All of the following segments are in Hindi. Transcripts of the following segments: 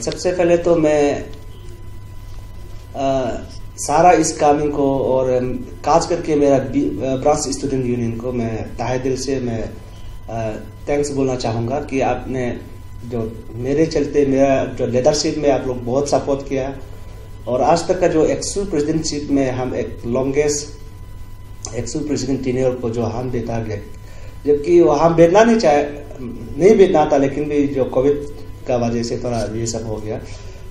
सबसे पहले तो मैं सारा इस कामिंग को और खास करके मेरा ब्रांच स्टूडेंट यूनियन को मैं तहे दिल से मैं थैंक्स बोलना चाहूँगा कि आपने जो मेरे चलते मेरा जो लीडरशिप में आप लोग बहुत सपोर्ट किया और आज तक का जो एक्सू प्रेसिडेंटशिप में हम एक लॉन्गेस्ट एक्सू प्रेसिडेंट टीनियर को जो हम बिता गए, जबकि वो हम बैठना नहीं बैठना था, लेकिन भी जो कोविड का वजह से थोड़ा ये सब हो गया।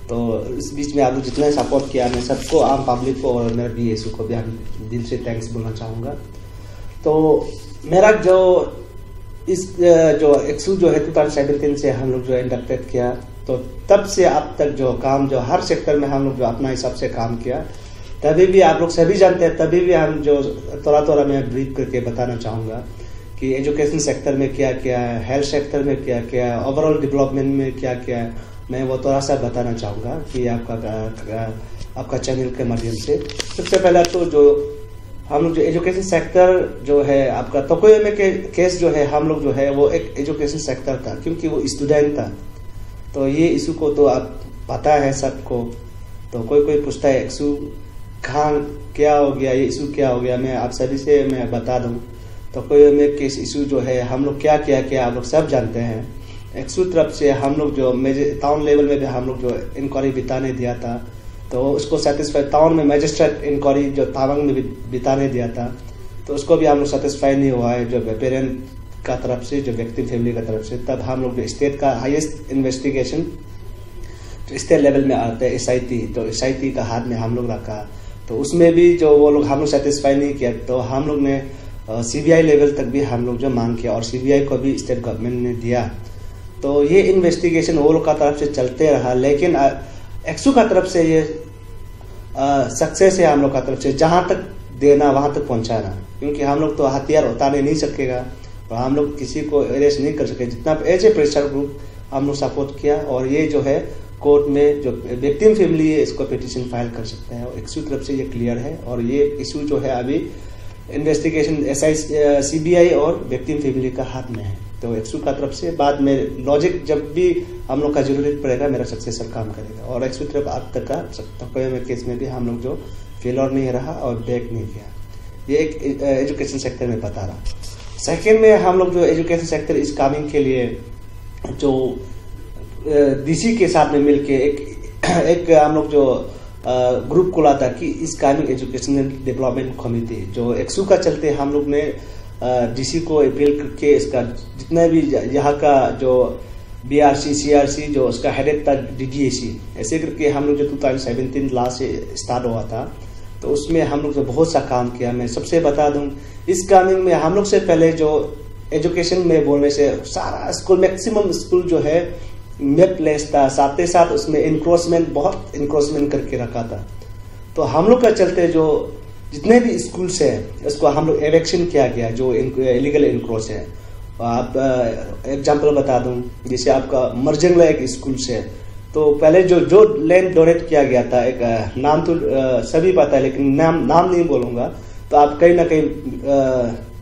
तो इस बीच में आप लोग जितना सपोर्ट किया, मैं सबको आम पब्लिक को और मेरा BSU को भी हम दिल से थैंक्स बोलना चाहूँगा। तो मेरा जो इस जो एक्सू जो है 2017 से हम लोग जो इंडक्टेड किया, तो तब से अब तक जो काम जो हर सेक्टर में हम लोग जो अपना हिसाब से काम किया, तभी भी आप लोग सभी जानते हैं, तभी भी हम जो थोड़ा मैं ब्रीफ करके बताना चाहूँगा कि एजुकेशन सेक्टर में क्या क्या है, हेल्थ सेक्टर में क्या क्या है, ओवरऑल डेवलपमेंट में क्या क्या है, मैं वो थोड़ा सा बताना चाहूँगा कि आपका चैनल के माध्यम से। सबसे पहला तो जो हम लोग जो एजुकेशन सेक्टर जो है आपका तोकोयो में के केस जो है, हम लोग जो है वो एक एजुकेशन सेक्टर था, क्योंकि वो स्टूडेंट था। तो ये इशू को तो आप पता है सबको। तो कोई पूछता है एक्सू कहाँ क्या हो गया, ये इशू क्या हो गया, मैं आप सभी से मैं बता दूं। तो कोई में केस इशू जो है हम लोग क्या किया आप लोग सब जानते हैं। एक्सू तरफ से हम लोग जो टाउन लेवल में भी हम लोग जो इंक्वायरी बिताने दिया था, तो उसको सेटिस्फाई टाउन में मजिस्ट्रेट इंक्वायरी जो तावंग में भी बिताने दिया था, तो उसको भी हम लोग सेटिस्फाई नहीं हुआ है जो पेरेंट का तरफ से, जो विक्टिम फैमिली का तरफ से। तब हम लोग स्टेट का हाईएस्ट इन्वेस्टिगेशन जो स्टेट लेवल में आता है SIT, तो SIT का हाथ में हम लोग रखा, तो उसमें भी जो वो लोग हम लोग सेटिस्फाई नहीं किया, तो हम लोग ने CBI लेवल तक भी हम लोग जो मांग किया और CBI को भी स्टेट गवर्नमेंट ने दिया। तो ये इन्वेस्टिगेशन वो लोग का तरफ से चलते रहा, लेकिन एक्सू का तरफ से ये सक्सेस है हम लोग का तरफ से, जहाँ तक देना वहाँ तक पहुँचाना, क्योंकि हम लोग तो हथियार उतारने नहीं सकेगा और हम लोग किसी को अरेस्ट नहीं कर सके। जितना एज ए प्रेशर ग्रुप हम लोग सपोर्ट किया, और ये जो है कोर्ट में जो विक्टिम फैमिली है इसको पिटीशन फाइल कर सकते हैं, और एक्सू तरफ से ये क्लियर है। और ये इशू जो है अभी इन्वेस्टिगेशन CBI और विक्टिम फैमिली का हाथ में है। तो एक्सू का तरफ से बाद में लॉजिक जब भी हम लोग का जरूरत पड़ेगा मेरा सक्सेसर काम करेगा। और एक्सू तरफ अब तक का तोकोयो में केस में भी हम लोग जो फेलर नहीं रहा और बैक नहीं किया। ये एक एजुकेशन सेक्टर में बता रहा। सेकेंड में हम लोग जो एजुकेशन सेक्टर इस कामिंग के लिए जो DC के साथ में मिलके एक हम लोग जो ग्रुप खुला था कि इस कामिंग एजुकेशनल डेवलपमेंट कमेटी, जो एक्सू का चलते हम लोग ने DC को अपील करके इसका जितना भी यहाँ का जो BRC CRC जो उसका हेडेड था DDAC, ऐसे करके हम लोग जो 2017 लास्ट से स्टार्ट हुआ था, तो उसमें हम लोग जो बहुत सा काम किया। मैं सबसे बता दूं, इस कामिंग में हम लोग से पहले जो एजुकेशन में बोलने से सारा स्कूल मैक्सिमम स्कूल जो है मैप प्लेस था, साथ ही साथ उसमें इंक्रोचमेंट बहुत इंक्रोचमेंट करके रखा था। तो हम लोग का चलते जो जितने भी स्कूल्स है उसको हम लोग एवेक्शन किया गया जो इलीगल इंक्रोच है। आप एग्जाम्पल बता दूं, जैसे आपका मर्जंगला एक स्कूल है, तो पहले जो लैंड डोनेट किया गया था, एक नाम तो सभी पता है लेकिन नाम नहीं बोलूंगा, तो आप कहीं ना कहीं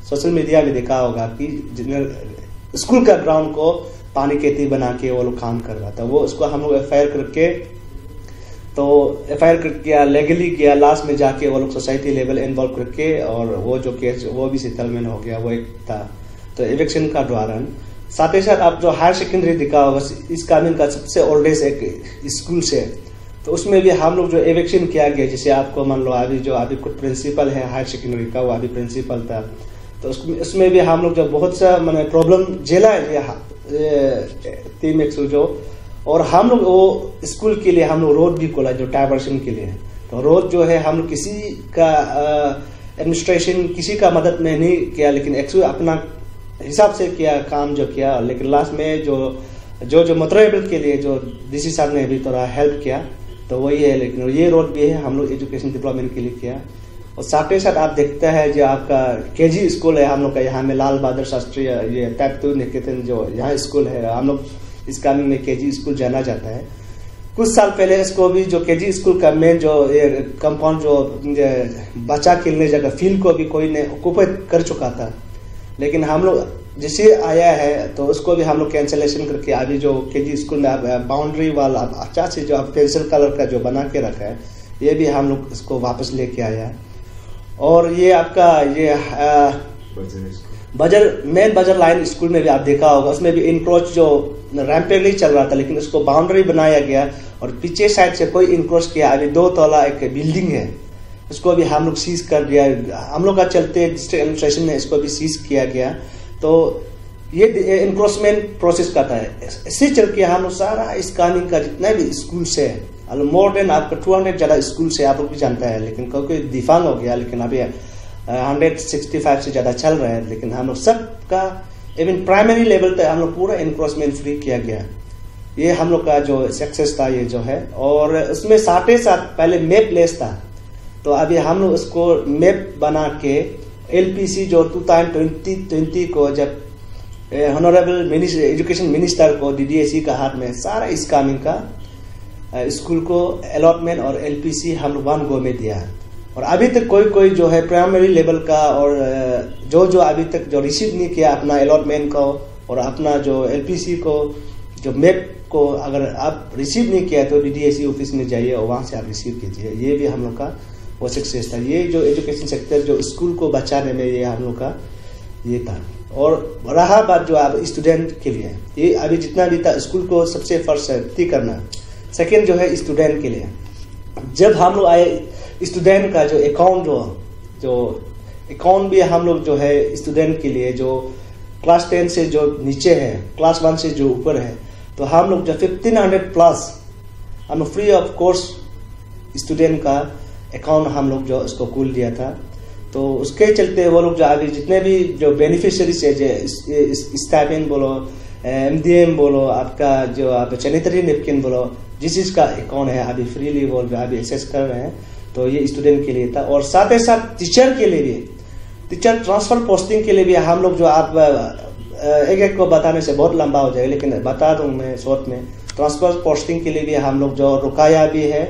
सोशल मीडिया में देखा होगा कि स्कूल का ग्राउंड को पानी खेती बना के वो लोग काम कर रहा था। वो उसको हम लोग FIR करके, तो FIR करके लीगली किया, लास्ट में जाके वो लोग सोसाइटी लेवल इन्वॉल्व करके, और वो जो केस वो भी सेटलमेंट हो गया, वो एक था। तो इलेक्शन का दौरान साथ ही साथ आप जो हायर सेकेंडरी दिखा होगा, इस कामिंग का सबसे ओल्डेस्ट एक स्कूल से, तो उसमें भी हम लोग जो एवेक्शन किया गया। जैसे आपको मान लो अभी कुछ प्रिंसिपल है हायर सेकेंडरी का, वो अभी प्रिंसिपल था, तो उसमें भी हम लोग जो बहुत सा मैंने प्रॉब्लम झेला है टीम एक्सू जो, और हम लोग वो स्कूल के लिए हम लोग रोड भी खोला जो डाइवर्शन के लिए। तो रोड जो है हम लोग किसी का एडमिनिस्ट्रेशन किसी का मदद में नहीं किया, लेकिन एक्सू अपना हिसाब से किया काम जो किया, लेकिन लास्ट में जो मोटरेबल के लिए जो DC साहब ने भी थोड़ा हेल्प किया, तो वही है। लेकिन ये रोड भी है हम लोग एजुकेशन डेवलपमेंट के लिए किया। और साथ ही साथ आप देखते हैं जो आपका KG स्कूल है हम लोग का यहाँ में, लाल बहादुर शास्त्री ये टाइप 2 निकेतन जो यहाँ स्कूल है, हम लोग इस कामिंग में KG स्कूल जाना जाता है। कुछ साल पहले इसको भी जो KG स्कूल का मेन जो कंपाउंड जो बच्चा खेलने जगह फील्ड को भी कोई ने ऑक्यूपाई कर चुका था, लेकिन हम लोग जैसे आया है तो उसको भी हम लोग कैंसलेशन करके अभी जो केजी स्कूल में बाउंड्री वाल अच्छा से जो पेंसिल कलर का जो बना के रखा है, ये भी हम लोग इसको वापस लेके आया है। और ये आपका ये मेन बजर लाइन स्कूल में भी आप देखा होगा, उसमें भी इनक्रोच जो रैंपेगली चल रहा था, लेकिन उसको बाउंड्री बनाया गया और पीछे साइड से कोई इनक्रोच किया। अभी 2 तोला एक बिल्डिंग है, उसको भी हम लोग सीज कर दिया। हम लोग का चलते डिस्ट्रिक्ट एडमिनिस्ट्रेशन में इसको भी सीज किया गया। तो ये इनक्रोचमेंट प्रोसेस करता है। इससे चल के हम लोग सारा इस कानून का जितना भी स्कूल से मोर देन आपका 200 ज्यादा स्कूल से आप लोग भी जानता है, लेकिन कोई डिफांग हो गया, लेकिन अभी 165 से ज्यादा चल रहा है। लेकिन हम लोग सबका इवन प्राइमरी लेवल तक हम लोग पूरा इनक्रोचमेंट फ्री किया गया। ये हम लोग का जो सक्सेस था ये जो है। और उसमें साथ ही साथ पहले मैप लेस था, तो अभी हम लोग उसको मैप बना के एलपीसी जो 2020 को जब ऑनरेबल एजुकेशन मिनिस्टर को डीडीएसी का हाथ में सारा इस कानून का स्कूल को अलॉटमेंट और एलपीसी हम लोग 1 गो में दिया। और अभी तक कोई जो है प्राइमरी लेवल का और जो अभी तक जो रिसीव नहीं किया अपना अलॉटमेंट को और अपना जो एलपीसी को जो मैप को अगर आप रिसीव नहीं किया तो डीडीएसी ऑफिस में जाइए और वहां से आप रिसीव कीजिए। ये भी हम लोग का वो सक्सेस था। ये जो एजुकेशन सेक्टर जो स्कूल को बचाने में ये हम लोग का ये था। और रहा बात जो आप स्टूडेंट के लिए, ये अभी जितना भी था स्कूल को सबसे फर्स्ट सेफ्टी करना, सेकेंड जो है स्टूडेंट के लिए। जब हम लोग आए स्टूडेंट का जो अकाउंट जो अकाउंट भी हम लोग जो है स्टूडेंट के लिए जो क्लास 10 से जो नीचे है, क्लास 1 से जो ऊपर है, तो हम लोग जो 1500 प्लस हम लोग फ्री ऑफ कोर्स स्टूडेंट का अकाउंट हम लोग जो उसको खोल दिया था। तो उसके चलते वो लोग जो अभी जितने भी जो बेनिफिशियरीज है, स्टाइपेंड बोलो, एमडीएम बोलो, आपका जो आप सैनिटरी नैपकिन बोलो, जिस चीज का अकाउंट है अभी फ्रीली वो अभी एक्सेस कर रहे हैं। तो ये स्टूडेंट के लिए था। और साथ ही साथ टीचर के लिए भी, टीचर ट्रांसफर पोस्टिंग के लिए भी हम लोग जो आप एक को बताने से बहुत लंबा हो जाएगा, लेकिन बता दूं मैं शॉर्ट में, ट्रांसफर पोस्टिंग के लिए भी हम लोग जो रुकाया भी है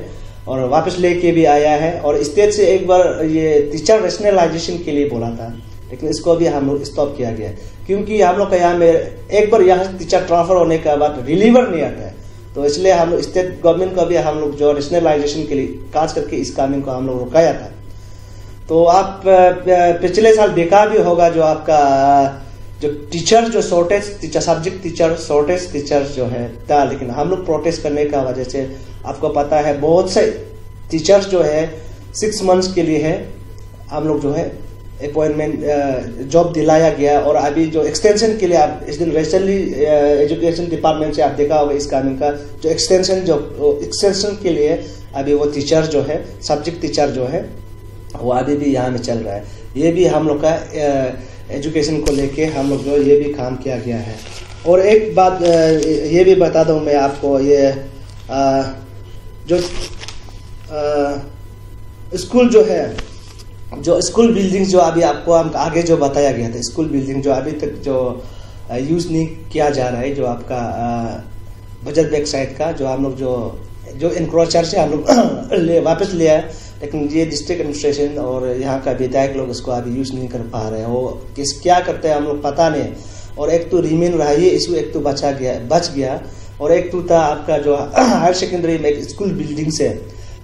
और वापस लेके भी आया है। और स्टेट से एक बार ये टीचर रेशनलाइजेशन के लिए बोला था, लेकिन इसको भी हम लोग स्टॉप किया गया, क्योंकि हम लोग का यहाँ में एक बार यहाँ टीचर ट्रांसफर होने के बाद रिलीवर नहीं आता है। तो इसलिए हम लोग स्टेट गवर्नमेंट को भी हम लोग जो रेशनलाइजेशन के लिए खास करके इस कानून को हम लोग रुकाया था। तो आप पिछले साल देखा भी होगा जो आपका जो टीचर जो shortage teacher, subject teacher shortage teacher जो है था, लेकिन हम लोग प्रोटेस्ट करने का वजह से आपको पता है बहुत से टीचर्स जो है 6 मंथ्स के लिए है हम लोग जो है अपॉइंटमेंट जॉब दिलाया गया। और अभी जो एक्सटेंशन के लिए आप इस दिन रिसेंटली एजुकेशन डिपार्टमेंट से आप देखा होगा इस कानून का जो एक्सटेंशन के लिए अभी वो टीचर जो है सब्जेक्ट टीचर जो है वो अभी भी यहाँ में चल रहा है। ये भी हम लोग का एजुकेशन को लेके हम लोग जो ये भी काम किया गया है। और एक बात ये भी बता दूं मैं आपको, ये जो स्कूल जो है, जो स्कूल बिल्डिंग जो अभी आपको हम आगे जो बताया गया था, स्कूल बिल्डिंग जो अभी तक जो यूज नहीं किया जा रहा है, जो आपका बजट बैक साइड का जो हम लोग जो इंक्रोचर से हम लोग वापस लिया है, लेकिन ये डिस्ट्रिक्ट एडमिनिस्ट्रेशन और यहाँ का विधायक लोग इसको अभी यूज नहीं कर पा रहे हैं। वो क्या करते हैं हम लोग पता नहीं। और एक तो रिमेन रहा ये इशू, एक तो बच गया और एक तो था आपका जो हायर सेकेंडरी में एक स्कूल बिल्डिंग से,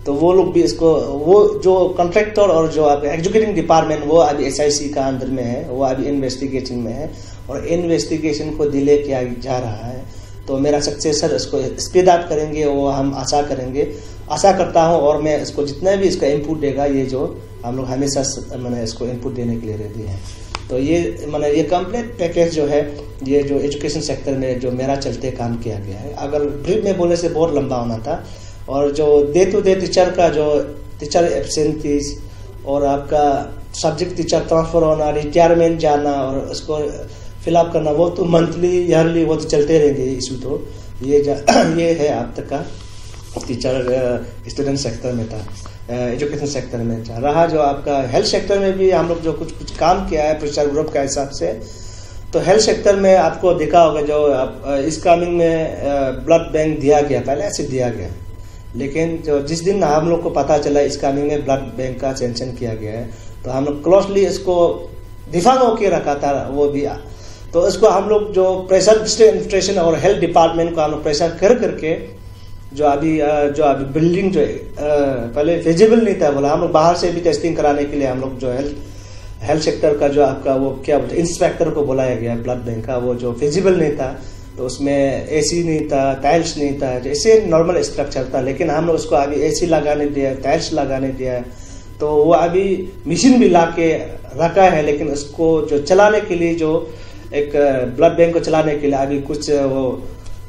तो वो लोग भी इसको वो जो कॉन्ट्रैक्टर और जो आपका एग्जीक्यूटिव डिपार्टमेंट वो अभी एसआईसी का अंदर में है, वो अभी इन्वेस्टिगेशन में है और इन्वेस्टिगेशन को डिले किया जा रहा है। तो मेरा सक्सेसर इसको स्पीड अप करेंगे, वो हम आशा करेंगे, आशा करता हूं। और मैं इसको जितना भी इसका इनपुट देगा, ये जो हम लोग हमेशा मैंने इसको इनपुट देने के लिए रेडी है। तो ये मैंने ये कंप्लीट पैकेज जो है, ये जो एजुकेशन सेक्टर में जो मेरा चलते काम किया गया है, अगर ब्रीफ में बोलने से बहुत लंबा होना था। और जो डे टू डे टीचर का जो टीचर एब्सेंटीज और आपका सब्जेक्ट टीचर ट्रांसफर होना, रिटायरमेंट जाना और उसको फिलअप करना, वो तो मंथली ईयरली वो तो चलते रहेंगे इशू। तो ये है अब तक का टीचर स्टूडेंट सेक्टर में था, एजुकेशन सेक्टर में था। रहा जो आपका हेल्थ सेक्टर में भी हम लोग जो कुछ काम किया है प्रेशर ग्रुप का हिसाब से। तो हेल्थ सेक्टर में आपको देखा होगा जो इस कानून में ब्लड बैंक दिया गया, पहले ऐसे दिया गया, लेकिन जो जिस दिन हम लोग को पता चला इस कानून में ब्लड बैंक का सैंक्शन किया गया है, तो हम लोग क्लोजली इसको दिफा होके रखा था। वो भी तो इसको हम लोग जो प्रेशर डिस्ट्रिक्ट एडमिनिस्ट्रेशन और हेल्थ डिपार्टमेंट को हम लोग प्रेशर कर करके जो अभी बिल्डिंग जो पहले फिजिबल नहीं था, बोला हम लोग बाहर से भी टेस्टिंग कराने के लिए हम लोग जो हेल्थ सेक्टर का जो आपका वो क्या बोलते इंस्पेक्टर को बुलाया गया ब्लड बैंक का, वो जो फिजिबल नहीं था, तो उसमें एसी नहीं था, टाइल्स नहीं था, जैसे नॉर्मल स्ट्रक्चर था, लेकिन हम लोग उसको अभी एसी लगाने दिया, टाइल्स लगाने दिया, तो वो अभी मशीन भी ला के रखा है, लेकिन उसको जो चलाने के लिए जो एक ब्लड बैंक को चलाने के लिए अभी कुछ वो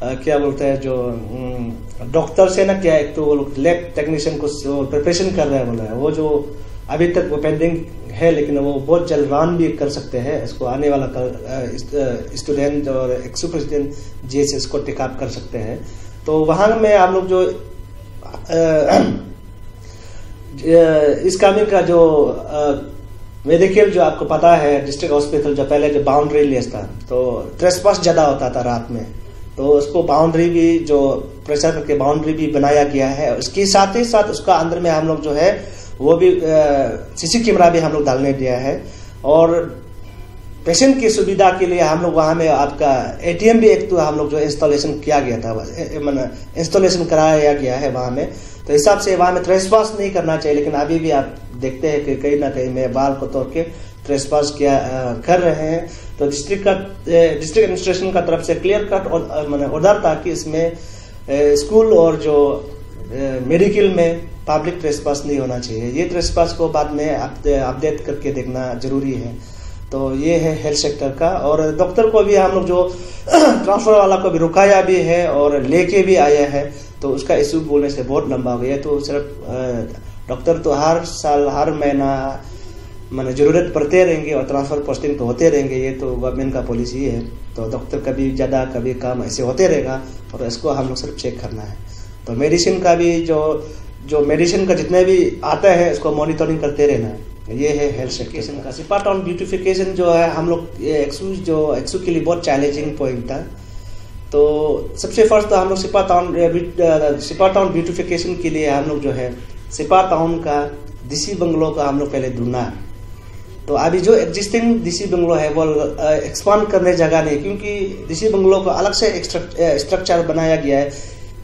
क्या बोलते हैं जो डॉक्टर से ना क्या एक तो वो लोग लैब टेक्नीशियन को प्रिपरेशन कर रहे हैं, बोला है वो जो अभी तक वो पेंडिंग है, लेकिन वो बहुत जल्द रन भी कर सकते हैं इसको, आने वाला स्टूडेंट और एक्स प्रेसिडेंट जीएस इसको टेकअप कर सकते हैं। तो वहां में हम लोग जो इस कामिंग का जो मेडिकल जो आपको पता है डिस्ट्रिक्ट हॉस्पिटल जो पहले जो बाउंड्री लेस था, तो ट्रेसपास ज्यादा होता था रात में, तो उसको बाउंड्री भी जो प्रेशर करके बाउंड्री भी बनाया गया है। उसके साथ ही साथ उसका अंदर में हम लोग जो है वो भी सीसी कैमरा भी हम लोग डालने दिया है, और पेशेंट की सुविधा के लिए हम लोग वहां में आपका एटीएम भी एक तो हम लोग जो इंस्टॉलेशन किया गया था, इंस्टॉलेशन कराया गया है वहां में, तो हिसाब से वहां में ट्रेसपास नहीं करना चाहिए। लेकिन अभी भी आप देखते हैं कि कहीं ना कहीं में बाल को तोड़ के ट्रेसपास किया कर रहे हैं। तो डिस्ट्रिक्ट एडमिनिस्ट्रेशन का तरफ से क्लियर कट ऑर्डर था कि इसमें स्कूल और जो मेडिकल में पब्लिक ट्रेसपास नहीं होना चाहिए। ये ट्रेसपास को बाद में अपडेट करके देखना जरूरी है। तो ये है हेल्थ सेक्टर का। और डॉक्टर को भी हम लोग जो ट्रांसफर वाला को भी रुकाया भी है और लेके भी आया है, तो उसका इशू बोलने से बहुत लंबा हो गया। तो सिर्फ डॉक्टर तो हर साल हर महीना माने जरूरत पड़ते रहेंगे और ट्रांसफर पोस्टिंग तो होते रहेंगे, ये तो गवर्नमेंट का पॉलिसी है। तो डॉक्टर कभी ज्यादा कभी कम ऐसे होते रहेगा, और इसको हम लोग सिर्फ चेक करना है। तो मेडिसिन का भी जो मेडिसिन का जितने भी आता है इसको मॉनिटरिंग करते रहना है। ये है हेल्थ सेक्टर का। सिपा टाउन ब्यूटिफिकेशन जो है हम लोग एक्सू के लिए बहुत चैलेंजिंग पॉइंट था। तो सबसे फर्स्ट तो हम लोग सिपा टाउन ब्यूटिफिकेशन के लिए हम लोग जो है सिपा टाउन का डीसी बंगलो का हम लोग पहले ढूंढना। तो अभी जो एग्जिस्टिंग डीसी बंगलो है वो एक्सपांड करने जगह नहीं, क्योंकि डीसी बंगलो को अलग से स्ट्रक्चर बनाया गया है।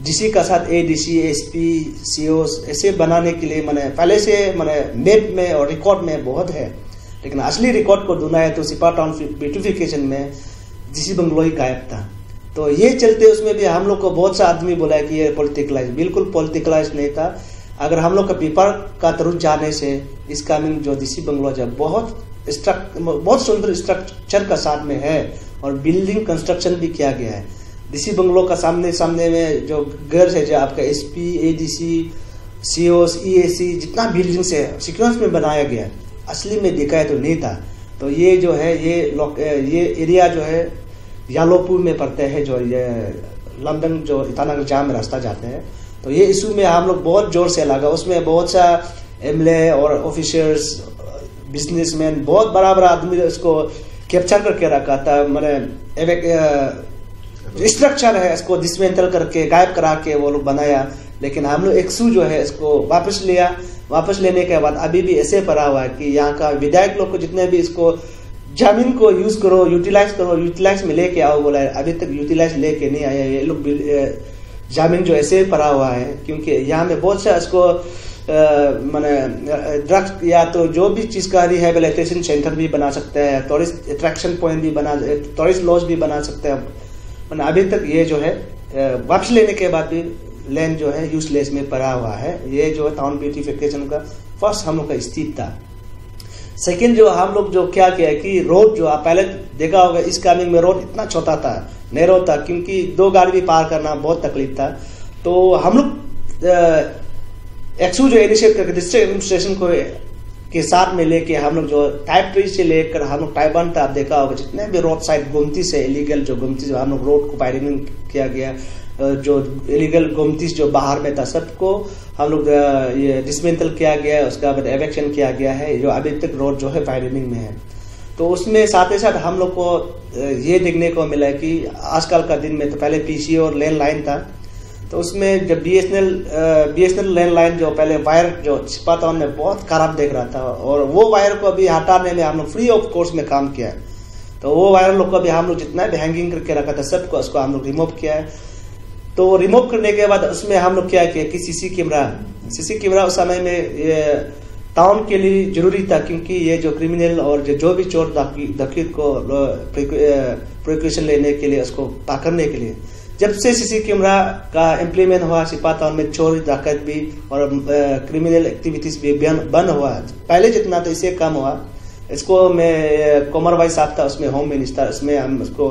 डीसी का साथ एडीसी, एसपी, सीओ ऐसे बनाने के लिए मैंने पहले से मैप में और रिकॉर्ड में बहुत है, लेकिन असली रिकॉर्ड को ढूंढा है तो सिपा टाउन ब्यूटिफिकेशन में डीसी बंगलो ही गायब था। तो ये चलते उसमें भी हम लोग को बहुत सा आदमी बोला है कि ये पॉलिटिकलाइज, बिल्कुल पॉलिटिकलाइज नहीं था। अगर हम लोग का पेपर का तरफ जाने से इस कामिंग जो डीसी बंगलो जब बहुत सुंदर स्ट्रक्चर का साथ में है और बिल्डिंग कंस्ट्रक्शन भी किया गया है। डीसी बंगलो का सामने में जो घर है, जो आपका एसपी, एडीसी, सीओस, ईएसी जितना बिल्डिंग्स है सीक्वेंस में बनाया गया है, असली में देखा है तो नहीं था। तो ये जो है ये एरिया जो है यालोपुर में पड़ते हैं, जो ये लंदन जो ईटानगर जाम में रास्ता जाते हैं। तो ये इशू में हम लोग बहुत जोर से लगा। उसमें बहुत सा एमएलए और ऑफिसर्स, बिजनेसमैन, बहुत बड़ा आदमी उसको कैप्चर करके रखा था। स्ट्रक्चर है इसको डिसमेंटल करके गायब करा के वो लोग बनाया। लेकिन हम लोग एक्सू जो है इसको वापस लिया। वापस लेने के बाद अभी भी ऐसे पड़ा हुआ है कि यहाँ का विधायक लोग को जितने भी इसको जमीन को यूज करो, यूटिलाइज में लेके आओ बोला है, अभी तक यूटिलाइज लेके नहीं आया। ये लोग जमीन जो ऐसे पड़ा हुआ है, क्योंकि यहाँ में बहुत सा इसको ड्रग्स या तो जो भी चीज का रिहेबिलिटेशन सेंटर भी बना सकते हैं, टूरिस्ट अट्रैक्शन पॉइंट भी टूरिस्ट लॉज भी बना सकते हैं। अभी तक ये जो है वापस लेने के बाद भी लैंड जो है यूजलेस में पड़ा हुआ है। ये जो है टाउन ब्यूटिफिकेशन का फर्स्ट हम लोग का स्थिति था। सेकंड जो हम लोग जो क्या किया कि रोड जो आप पहले देखा होगा, इस कामिंग में रोड इतना छोटा था, नैरो था, क्योंकि 2 गाड़ी भी पार करना बहुत तकलीफ था। तो हम लोग एक्सू जो इनिशिएट करके डिस्ट्रिक्ट एडमिनिस्ट्रेशन को के साथ में लेके हम लोग जो टाइप 3 से लेकर हम लोग टाइप 1 तक देखा होगा, जितने भी रोड साइड गोमती से इलीगल जो गोमती जो हम लोग रोड को वाइडनिंग किया गया, जो इलीगल गोमती जो बाहर में था सबको हम लोग ये डिसमेंटल किया गया, उसका बाद एवेक्शन किया गया है, जो अभी तक रोड जो है वाइडनिंग में है। तो उसमें साथ ही साथ हम लोग को ये देखने को मिला कि आजकल का दिन में तो पहले पीसी और लैंड लाइन था, तो उसमें जब बीएसएनएल लैंड लाइन जो पहले वायर जो सिपा टाउन में बहुत खराब देख रहा था, और वो वायर को अभी हटाने में हम लोग फ्री ऑफ कोर्स में काम किया है। तो वो वायर लोग को भी हम लोग जितना भी हैंगिंग करके रखा था सबको उसको हम लोग रिमूव किया है। तो रिमूव करने के बाद उसमें हम लोग क्या किया कि सीसी कैमरा उस समय में ये टाउन के लिए जरूरी था, क्योंकि ये जो क्रिमिनल और जो भी चोर डकैत को प्रिकॉशन लेने के लिए उसको पकड़ने के लिए जब से सीसी कैमरा का इम्प्लीमेंट हुआ सिपा टाउन में चोरी डकैत भी और क्रिमिनल एक्टिविटीज भी बंद हुआ। पहले जितना तो इससे कम हुआ। इसको मैं कुमार भाई साहब था उसमें होम मिनिस्टर, उसमें हम उसको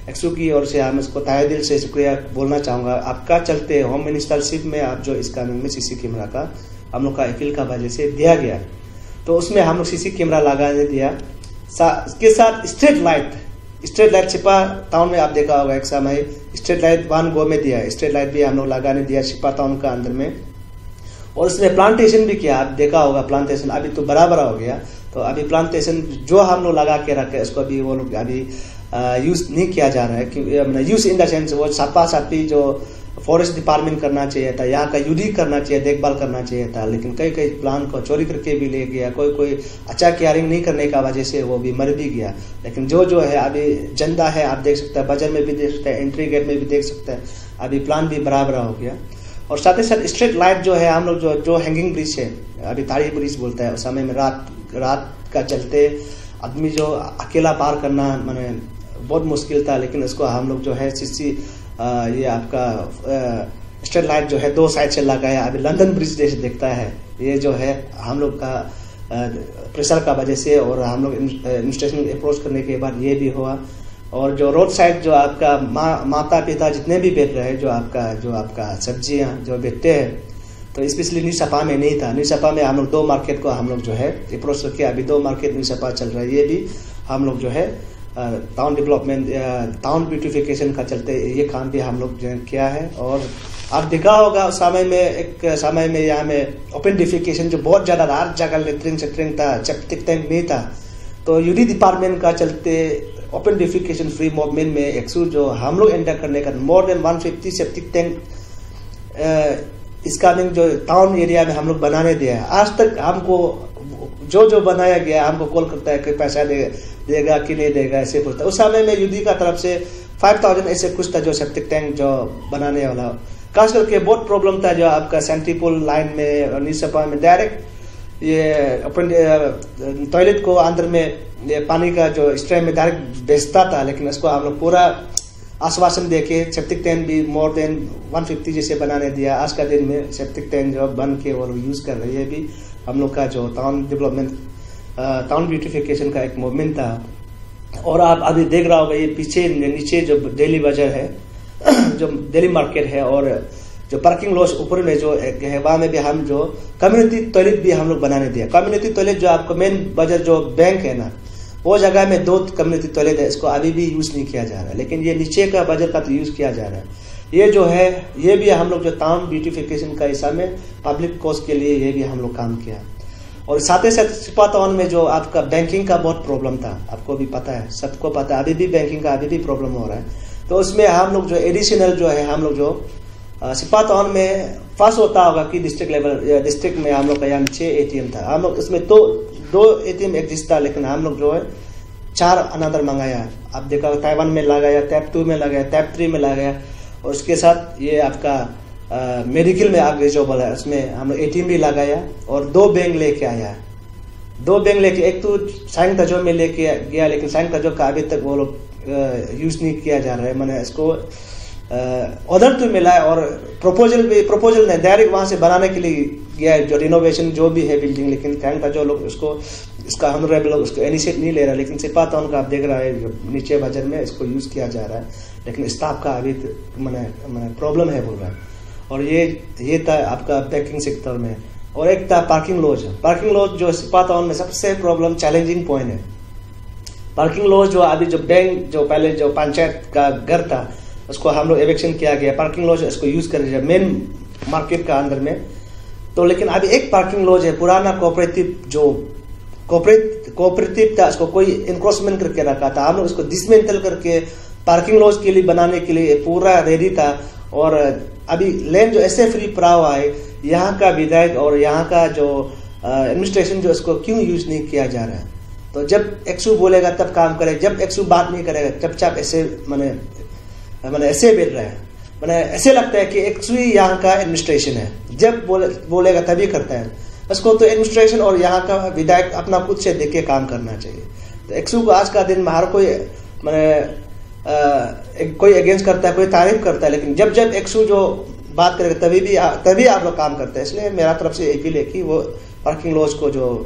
एक्सू की ओर से हम इसको तहे दिल से शुक्रिया बोलना चाहूंगा। आपका चलते होम मिनिस्टरशिप में आप जो इस कानून में सीसी कैमरा का हम लोग का अपील का वजह से दिया गया, तो उसमें हम लोग सीसी कैमरा लगाने दिया। इसके साथ स्ट्रीट लाइट छिपा टाउन में आप देखा होगा एक समय स्ट्रीट लाइट 1 गो में दिया, स्ट्रीट लाइट भी हम लोग लगाने दिया छिपा टाउन का अंदर में। और उसमें प्लांटेशन भी किया, आप देखा होगा प्लांटेशन अभी तो बराबर हो गया। तो अभी प्लांटेशन जो हम लोग लगा के रखे उसको अभी वो लोग अभी यूज नहीं किया जा रहा है, क्योंकि यूज इन द सेंस वो साफी जो फॉरेस्ट डिपार्टमेंट करना चाहिए था, यहाँ का यूडी करना चाहिए, देखभाल करना चाहिए था, लेकिन कई प्लान को चोरी करके भी ले गया। कोई अच्छा केयरिंग नहीं करने का वजह से वो भी मर भी गया। लेकिन जो है अभी जनता है, आप देख सकते हैं बाजार में भी देख सकते हैं, एंट्री गेट में भी देख सकते हैं, अभी प्लान भी बराबर हो गया। और साथ ही साथ स्ट्रीट लाइट जो है हम लोग जो हैंगिंग ब्रिज है, अभी ताड़ी ब्रिज बोलता है, उस समय में रात का चलते आदमी जो अकेला पार करना मैंने बहुत मुश्किल था, लेकिन इसको हम लोग जो है सीसी ये आपका स्ट्रीट लाइट जो है 2 साइड से लगाया। अभी लंदन ब्रिज जैसे दिखता है, ये जो है हम लोग का प्रेशर का वजह से और हम लोग एडमिनिस्ट्रेशन अप्रोच करने के बाद ये भी हुआ। और जो रोड साइड जो आपका माता पिता जितने भी बेच रहे हैं, जो आपका सब्जियां जो बेचते हैं, तो स्पेशली न्यू सपा में नहीं था। न्यू सपा में हम लोग 2 मार्केट को हम लोग जो है अप्रोच करके अभी 2 मार्केट न्यू सपा चल रहा है। ये भी हम लोग जो है टाउन डेवलपमेंट टाउन ब्यूटिफिकेशन का चलते ये काम भी हम लोग जो किया है। और आप देखा होगा उस समय में एक समय में यहाँ में ओपन डिफिकेशन जो बहुत ज्यादा हर जगह लेटरिंग था, सेप्टिक टैंक नहीं था, तो यूडी डिपार्टमेंट का चलते ओपन डिफिकेशन फ्री मूवमेंट में एक्सू जो हम लोग एंटर करने का मोर देन 150 सेप्टिक टैंक इसका जो टाउन एरिया में हम लोग बनाने दिया है। आज तक हमको जो बनाया गया हमको कॉल करता है कि पैसा देगा कि नहीं देगा, ऐसे पूछता है। उस समय में यूडी का तरफ से 5000 ऐसे कुछ था जो सेप्टिक टैंक जो बनाने वाला। खास करके बहुत प्रॉब्लम था जो आपका सेंट्रीपुल लाइन में और न्यूसपा में डायरेक्ट ये अपन टॉयलेट को अंदर में ये पानी का जो स्ट्रेम में डायरेक्ट बेचता था, लेकिन उसको हम लोग पूरा आश्वासन देके सेप्टिक टैंक भी मोर देन 150 जैसे बनाने दिया। आज का दिन में सेप्टिक टैंक जो बन के वो यूज कर रही है, भी हम लोग का जो टाउन डेवलपमेंट टाउन ब्यूटिफिकेशन का एक मूवमेंट था। और आप अभी देख रहा होगा ये पीछे नीचे जो दिल्ली बाजार है जो दिल्ली मार्केट है, और जो पार्किंग लॉट ऊपर में जो है वहां में भी हम जो कम्युनिटी टॉयलेट भी हम लोग बनाने दिया। कम्युनिटी टॉयलेट जो आपको मेन बाजार जो बैंक है ना, वो जगह में 2 कम्युनिटी टॉयलेट है, इसको अभी भी यूज नहीं किया जा रहा है, लेकिन ये नीचे का बाजार का तो यूज किया जा रहा है। ये जो है ये भी हम लोग जो टाउन ब्यूटिफिकेशन का हिस्सा में पब्लिक कॉज के लिए ये भी हम लोग काम किया। और साथ ही साथ सिपा टाउन में जो आपका बैंकिंग का बहुत प्रॉब्लम था, आपको भी पता है, सबको पता है, अभी भी बैंकिंग का अभी भी प्रॉब्लम हो रहा है। तो उसमें हम लोग जो एडिशनल जो है हम लोग जो सिपा टाउन में फर्स्ट होता होगा कि डिस्ट्रिक्ट में हम लोग का यहाँ 6 ATM था। हम लोग इसमें 2 ATM एग्जिस्ट था, लेकिन हम लोग जो है 4 अनदर मंगाया। आप देखा ताइवान में लगाया, टैप 2 में लगाया, टैप 3 में लगाया, और उसके साथ ये आपका मेडिकल में आप एलिजिबल है, उसमें हम ATM भी लगाया और 2 बैंक लेके आया। 2 बैंक लेके, एक तो साइन तजो में लेके गया, लेकिन साइन तजो का अभी तक वो लोग यूज नहीं किया जा रहा है। मैंने इसको ऑर्डर तो मिला है और प्रपोजल नहीं, डायरेक्ट वहां से बनाने के लिए गया है जो रिनोवेशन जो भी है बिल्डिंग, लेकिन बैंक का जो लोग इसका ऑनरेबल लोग उसको इनिशिएट नहीं ले रहा। लेकिन सिपा टाउन का आप देख रहा है नीचे बाजार में इसको यूज किया जा रहा है, लेकिन स्टाफ का अभी मैंने प्रॉब्लम है बोल रहा है। और ये था आपका बैंकिंग सेक्टर में। और एक था पार्किंग लॉज जो सिपा टाउन में सबसे प्रॉब्लम चैलेंजिंग पॉइंट है। पार्किंग लॉज जो अभी जो बैंक जो पहले जो पंचायत का घर था उसको हम लोग एविक्शन किया गया, पार्किंग लॉज इसको यूज कर रहे मेन मार्केट का अंदर में। तो लेकिन अभी एक पार्किंग लॉज है पुराना कोऑपरेटिव था, उसको कोई इंक्रोचमेंट करके रखा था। हम लोग उसको डिसमेंटल करके पार्किंग लॉज के लिए बनाने के लिए पूरा रेडी था। और अभी लैंड जो ऐसे फ्री पड़ा हुआ है, यहाँ का विधायक और यहाँ का जो एडमिनिस्ट्रेशन जो इसको क्यों यूज नहीं किया जा रहा है। तो जब एक्सू बोलेगा तब काम करे, जब एक्सू बात नहीं करेगा चुपचाप ऐसे मैंने ऐसे बैठ रहे हैं, मैंने ऐसे लगता है कि एक्सू ही यहाँ का एडमिनिस्ट्रेशन है, जब बोलेगा तभी करता है। उसको तो एडमिनिस्ट्रेशन और यहाँ का विधायक अपना खुद से देख के काम करना चाहिए। तो एक्सू को आज का दिन में हर कोई कोई अगेंस्ट करता है, कोई तारीफ करता है, लेकिन जब जब एक्सू जो बात करेगा तभी आप लोग काम करते हैं। इसलिए मेरा तरफ से अपील है कि वो पार्किंग लॉज को जो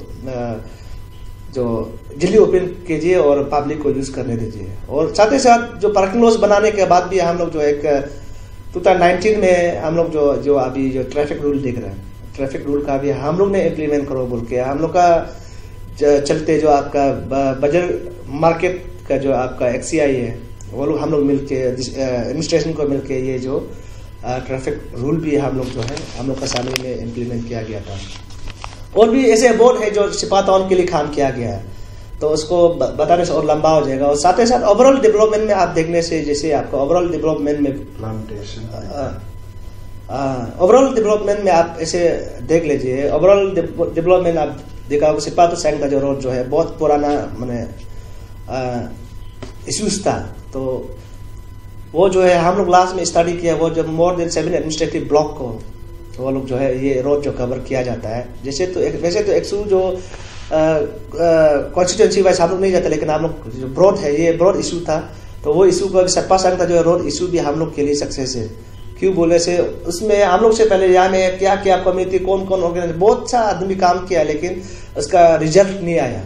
जल्दी ओपन कीजिए और पब्लिक को यूज करने दीजिए। और साथ ही साथ जो पार्किंग लॉज बनाने के बाद भी हम लोग जो एक 2019 में हम लोग जो अभी जो ट्रैफिक रूल देख रहे हैं, ट्रैफिक रूल का भी हम लोग ने इम्प्लीमेंट करो बोल के हम लोग का चलते जो आपका बजट मार्केट का जो आपका XCI है वो लोग हम लोग मिलके एडमिनिस्ट्रेशन को मिलके ये जो ट्रैफिक रूल भी हम लोग जो है हम लोग का सामने में इम्प्लीमेंट किया गया था। और भी ऐसे बोर्ड है जो सिपा टाउन के लिए काम किया गया है, तो उसको बताने से और लंबा हो जाएगा। और साथ ही साथ ओवरऑल डेवलपमेंट में आप देखने से जैसे आपका ओवरऑल डेवलपमेंट में आप ऐसे देख लीजिए, ओवरऑल डेवलपमेंट आप देखा होगा सिपा तो सैंग का जो रोड जो है बहुत पुराना इश्यूज था, तो वो जो है हम लोग लास्ट में स्टडी किया, वो जब मोर देन 7 एडमिनिस्ट्रेटिव ब्लॉक को वो लोग जो है ये रोड जो कवर किया जाता है। वैसे तो एक्सू जो कॉन्स्टिट्यूंसी वाइज हम लोग नहीं जाते, लेकिन हम लोग जो ब्रॉड है ये ब्रॉड इशू था, तो वो इशू को सपा संघ का जो रोड इशू भी हम लोग के लिए सक्सेस है। क्यों बोले से उसमें हम लोग से पहले यहाँ में क्या क्या कम्युनिटी कौन कौन ऑर्गेनाइजेशन बहुत सा आदमी काम किया, लेकिन उसका रिजल्ट नहीं आया।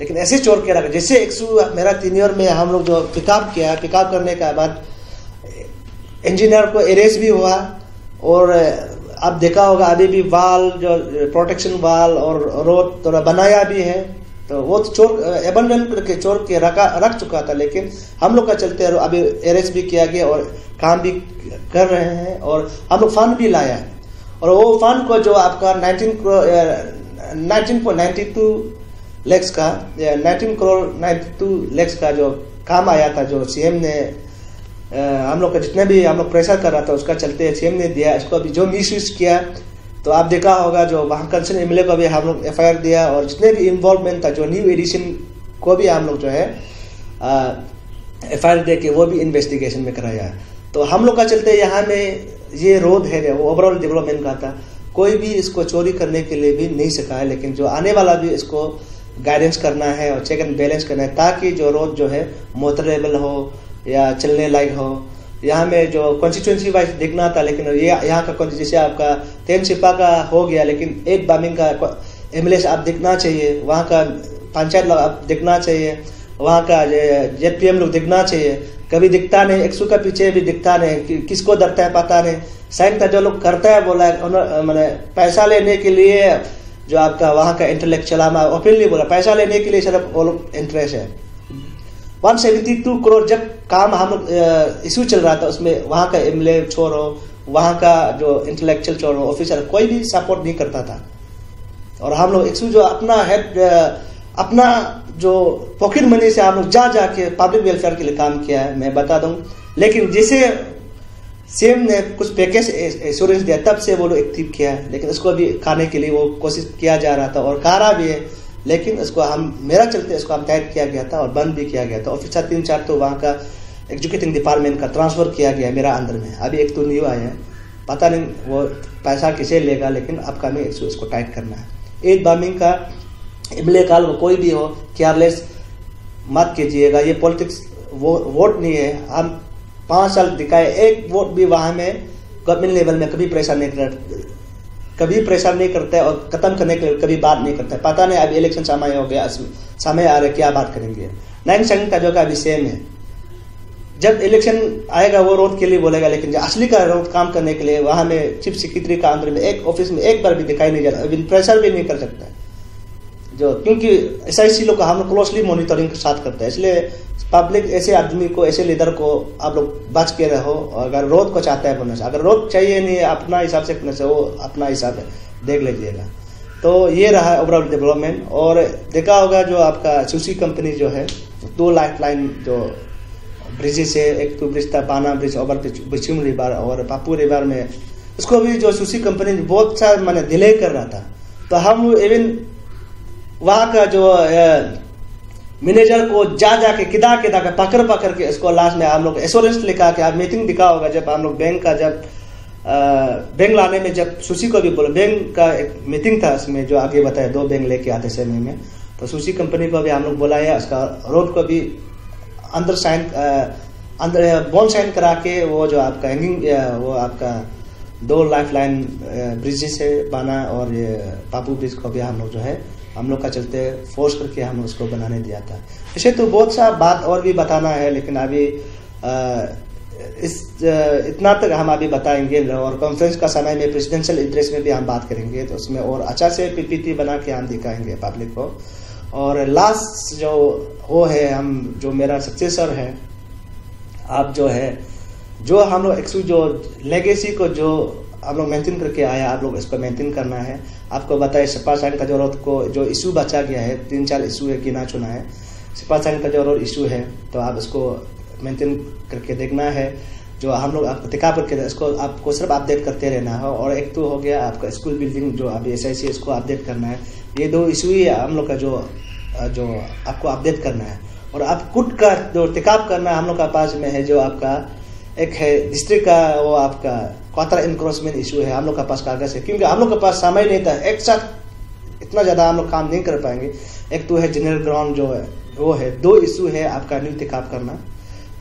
लेकिन ऐसे चोर के रखा जैसे एक्सू मेरा 3 ईयर में हम लोग जो पिकअप किया, पिकअप करने के बाद इंजीनियर को अरेस्ट भी हुआ, और आप देखा होगा अभी भी वाल जो प्रोटेक्शन वाल और रोड थोड़ा बनाया भी है, तो वो चोर एबंडन करके चोर के रख चुका था, लेकिन हम लोग का चलते अभी अरेस्ट भी किया गया और काम भी कर रहे हैं, और हम लोग फंड भी लाया है। और वो फंड को जो आपका 19.92 लाख का 19 करोड़ 92 लाख का जो काम आया था, जो सीएम ने हम लोग का जितने भी हम लोग प्रेशर कर रहा था उसका चलते सीएम ने दिया, इसको अभी जो मिस यूज किया तो आप देखा होगा जो वहाँ कंसर्न एमएलए को भी हम लोग FIR दिया, और जितने भी इन्वॉल्वमेंट था जो न्यू एडिशन को भी हम लोग जो है FIR दे के वो भी इन्वेस्टिगेशन में कराया। तो हम लोग का चलते यहाँ में ये रोड है वो ओवरऑल डेवलपमेंट का था, कोई भी इसको चोरी करने के लिए भी नहीं सका है, लेकिन जो आने वाला भी इसको गाइडेंस करना है और चेक एंड बैलेंस करना है, ताकि जो रोड जो है मोटरेबल हो या चलने लायक हो। यहाँ में जो कॉन्स्टिट्यूंसी वाइज देखना था, लेकिन यहाँ का जैसे आपका 10 सिपा का हो गया, लेकिन 8 बामिंग का एमएलए आप देखना चाहिए, वहाँ का पंचायत लोग आप देखना चाहिए, वहाँ का ZPM लोग देखना चाहिए, कभी दिखता नहीं। एक्सू का पीछे भी दिखता नहीं कि किसको डरता है पता नहीं। साइन का जो लोग करता है बोला मैंने पैसा लेने के लिए, जो आपका वहाँ का इंटेलेक्चुअल ओपनली बोला पैसा लेने के लिए सिर्फ वो लोग इंटरेस्ट है। 172 करोड़ जब काम हम लोग इशू चल रहा था, उसमें वहाँ का एमएलए छोड़ो, वहाँ का जो इंटेलेक्चुअल छोड़ो, ऑफिसर कोई भी सपोर्ट नहीं करता था। और हम लोग एक्सू जो अपना हेड अपना जो पॉकेट मनी से हम लोग जाके पब्लिक वेलफेयर के लिए काम किया है, मैं बता दूं। लेकिन जैसे सीएम ने कुछ पैकेज एश्योरेंस दिया, तब से वो लोग एक्टिव किया है, लेकिन उसको भी खाने के लिए वो कोशिश किया जा रहा था और कारा भी है, लेकिन उसको मेरा चलते इसको हम टाइट किया गया था और बंद भी किया गया था। ऑफिसर 3-4 तो वहाँ का एजुकेटिंग डिपार्टमेंट का ट्रांसफर किया गया मेरा अंदर में, अभी एक तो न्यू आया है, पता नहीं वो पैसा किसे लेगा, लेकिन अपकमिंग इसको टाइट करना है। 8 बामिंग का एमएलए काल कोई भी हो, केयरलेस मत कीजिएगा। ये पॉलिटिक्स वोट नहीं है। हम 5 साल दिखाए, एक वोट भी वहां में गवर्नमेंट लेवल में कभी प्रेशर नहीं करता है और खत्म करने के लिए कभी बात नहीं करता है। पता नहीं अभी इलेक्शन समय हो गया, समय आ रहा है, क्या बात करेंगे। 9 संघ का जो का अभी सेम है, जब इलेक्शन आएगा वो रोड के लिए बोलेगा, लेकिन जो असली का रोड काम करने के लिए वहां में चीफ सेक्रेटरी का अंदर में एक ऑफिस में एक बार भी दिखाई नहीं जाता, अभी प्रेशर भी नहीं कर सकता जो, क्योंकि SIC लोग हम लोग क्लोजली मॉनिटरिंग के साथ करते हैं। इसलिए पब्लिक ऐसे आदमी को, ऐसे लीडर को आप लोग बच के रहो। अगर रोड को चाहता है बनने से, अगर रोड चाहिए नहीं अपना हिसाब से करने से, वो अपना हिसाब देख लीजिएगा। तो ये रहा ओवरऑल डेवलपमेंट। और देखा होगा जो आपका सुसी कंपनी जो है 2 लाइफ लाइन जो ब्रिजेस है, एक तो ब्रिज था बाना ब्रिज, ओवर बिचुम रिवर और पापू रिवर में, उसको भी जो सुसी कंपनी बहुत सा मैंने डिले कर रहा था। तो हम इवन वहाँ का जो मैनेजर को जाके किदा के पकड़ के इसको लास्ट में हम लोग एश्योरेंस लिखा के आप मीटिंग दिखा होगा जब हम लोग बैंक का जब बैंक लाने में जब सुशी को भी बोला, बैंक का एक मीटिंग था इसमें जो आगे बताया 2 बैंक लेके आते समय में, तो सुशी कंपनी को भी हम लोग बुलाया, उसका रोड को भी अंदर बॉन्ड साइन करा के वो जो आपका हैंगिंग वो आपका 2 लाइफ लाइन ब्रिजेस है बना, और ये पापू ब्रिज को भी हम लोग जो है हम लोग का चलते फोर्स करके हम उसको बनाने दिया था। इसे तो बहुत सा बात और भी बताना है, लेकिन अभी इतना तक हम अभी बताएंगे, और कॉन्फ्रेंस का समय में प्रेसिडेंशियल एड्रेस में भी हम बात करेंगे, तो उसमें और अच्छा से पीपीटी बना के हम दिखाएंगे पब्लिक को। और लास्ट जो वो है हम जो मेरा सक्सेसर है, आप जो है जो हम लोग जो लेगेसी को जो आप लोग मेंटेन करके आया, आप लोग इसको मेंटेन करना है। आपको बताए सिपा साइन का जरूरत को जो इशू बचा गया है, 3-4 इशू है गिना चुना है, सिपा साइन का जरूरत इशू है, तो आप इसको मेंटेन करके देखना है। जो हम लोग आपको टिका करके इसको आपको सिर्फ अपडेट करते रहना है। और एक तो हो गया आपका स्कूल बिल्डिंग जो अभी SIC इसको अपडेट करना है। ये 2 इशू ही हम लोग का जो आपको अपडेट करना है। और आप खुद का जो टिकाप करना हम लोग का पास में है, जो आपका एक है डिस्ट्रिक्ट का वो आपका क्वार्टर इनक्रोचमेंट इशू है, हम लोग का पास कागज है, क्योंकि हम लोग के पास समय नहीं था, एक साथ इतना ज्यादा हम लोग काम नहीं कर पाएंगे। एक तो है जनरल ग्राउंड जो है वो है, 2 इशू है आपका न्यू टिकाप करना।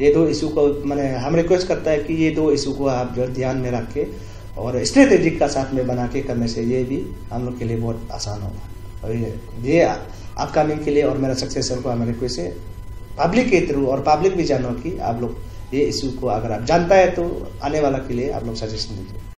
ये 2 इशू को मैंने हम रिक्वेस्ट करता है कि ये 2 इशू को आप जो ध्यान में रख के और स्ट्रेटेजिक का साथ में बना के करने से ये भी हम लोग के लिए बहुत आसान होगा। और ये अपकमिंग के लिए और मेरा सक्सेसर को हमारे रिक्वेस्ट है पब्लिक के थ्रू, और पब्लिक भी जानो कि आप लोग ये इशू को अगर आप जानता है तो आने वाला के लिए आप लोग सजेशन दीजिए।